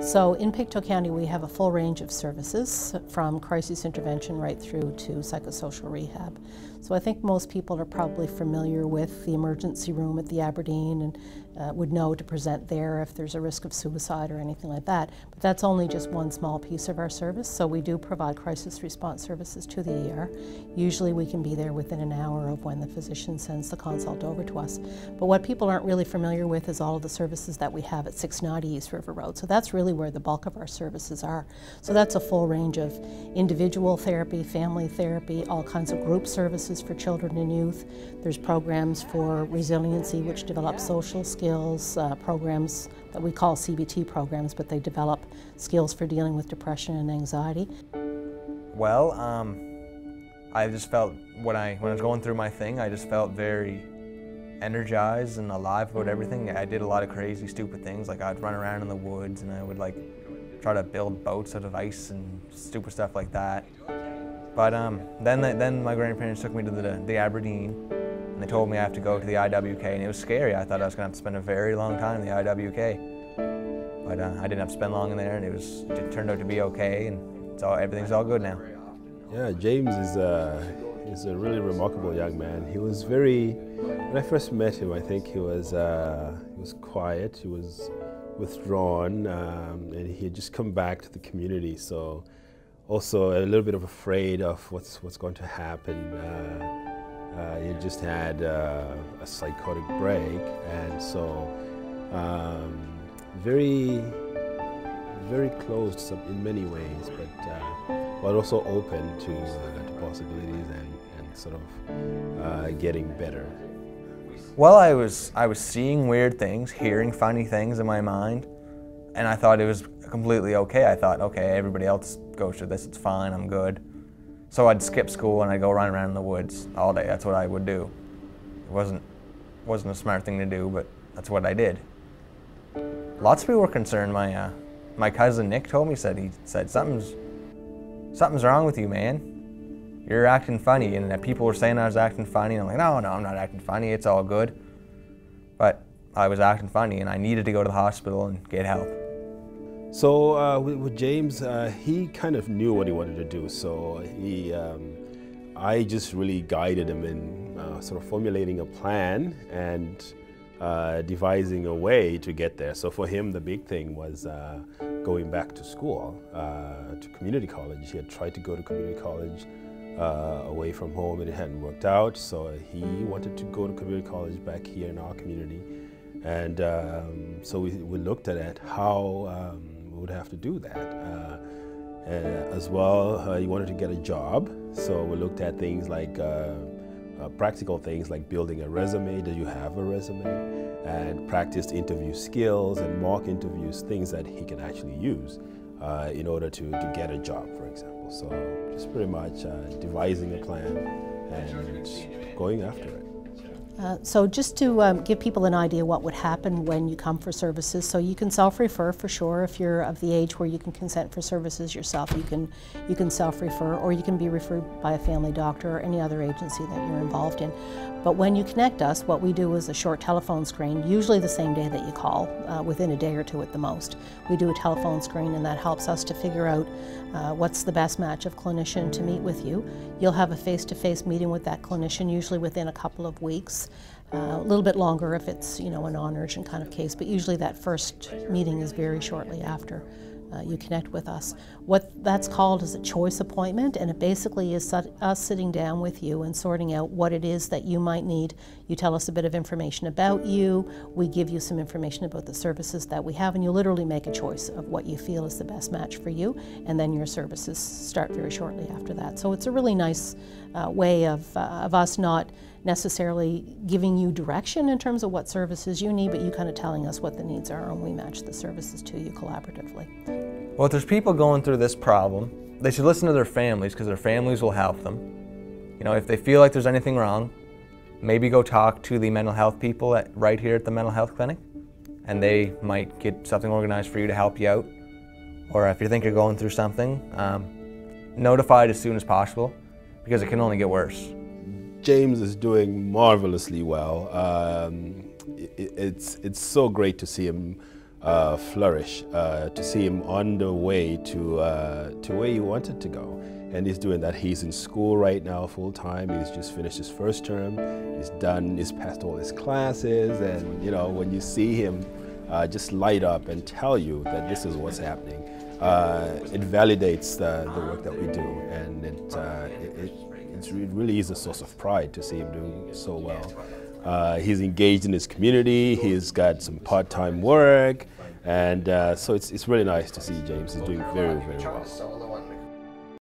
So in Pictou County we have a full range of services from crisis intervention right through to psychosocial rehab. So I think most people are probably familiar with the emergency room at the Aberdeen and would know to present there if there's a risk of suicide or anything like that. But that's only just one small piece of our service. So we do provide crisis response services to the ER. Usually we can be there within an hour of when the physician sends the consult over to us. But what people aren't really familiar with is all of the services that we have at 690 East River Road. So that's really where the bulk of our services are. So that's a full range of individual therapy, family therapy, all kinds of group services for children and youth. There's programs for resiliency, which develop social skills, programs that we call CBT programs, but they develop skills for dealing with depression and anxiety. Well, I just felt when I was going through my thing, I just felt very energized and alive about everything. I did a lot of crazy, stupid things, like I'd run around in the woods and I would like try to build boats out of ice and stupid stuff like that. But then my grandparents took me to the Aberdeen, and they told me I have to go to the IWK, and it was scary. I thought I was going to have to spend a very long time in the IWK. But I didn't have to spend long in there, and it turned out to be okay, and everything's all good now. Yeah, James is a really remarkable young man. He was when I first met him, I think he was quiet, he was withdrawn, and he had just come back to the community, so also a little bit of afraid of what's going to happen. He just had a psychotic break, and so very closed in many ways, but also open to possibilities and sort of getting better. Well, I was seeing weird things, hearing funny things in my mind, and I thought it was completely okay. I thought, okay, everybody else goes through this, it's fine, I'm good. So I'd skip school and I'd go run around in the woods all day. That's what I would do. It wasn't a smart thing to do, but that's what I did. Lots of people were concerned. My cousin Nick told me, he said something's wrong with you, man. You're acting funny, and people were saying I was acting funny, and I'm like, no, I'm not acting funny, it's all good. But I was acting funny, and I needed to go to the hospital and get help. So with James, he kind of knew what he wanted to do, so I just really guided him in sort of formulating a plan and devising a way to get there. So for him, the big thing was going back to school, to community college. He had tried to go to community college away from home, and it hadn't worked out, so he wanted to go to community college back here in our community. And so we looked at it, how we would have to do that. As well, he wanted to get a job, so we looked at things like practical things like building a resume. Do you have a resume? And practiced interview skills and mock interviews, things that he can actually use in order to get a job, for example. So just pretty much devising a plan and going after it. So just to give people an idea what would happen when you come for services, so you can self-refer for sure. If you're of the age where you can consent for services yourself, you can self-refer, or you can be referred by a family doctor or any other agency that you're involved in. But when you connect us, what we do is a short telephone screen, usually the same day that you call, within a day or two at the most. We do a telephone screen, and that helps us to figure out what's the best match of clinician to meet with you. You'll have a face-to-face meeting with that clinician, usually within a couple of weeks. A little bit longer if it's, a non-urgent kind of case, but usually that first meeting is very shortly after you connect with us. What that's called is a choice appointment, and it basically is us sitting down with you and sorting out what it is that you might need. You tell us a bit of information about you, we give you some information about the services that we have, and you literally make a choice of what you feel is the best match for you, and then your services start very shortly after that. So it's a really nice way of us not necessarily giving you direction in terms of what services you need, but you kind of telling us what the needs are, and we match the services to you collaboratively. Well, if there's people going through this problem, they should listen to their families, because their families will help them. If they feel like there's anything wrong, maybe go talk to the mental health people right here at the mental health clinic, and they might get something organized for you to help you out. Or if you think you're going through something, notify it as soon as possible, because it can only get worse. James is doing marvelously well. It's so great to see him flourish, to see him on the way to where he wanted to go. And he's doing that. He's in school right now full time. He's just finished his first term. He's passed all his classes, and you know, when you see him just light up and tell you that this is what's happening, it validates the work that we do, and it really is a source of pride to see him doing so well. He's engaged in his community. He's got some part-time work, and so it's really nice to see James is doing very, very well.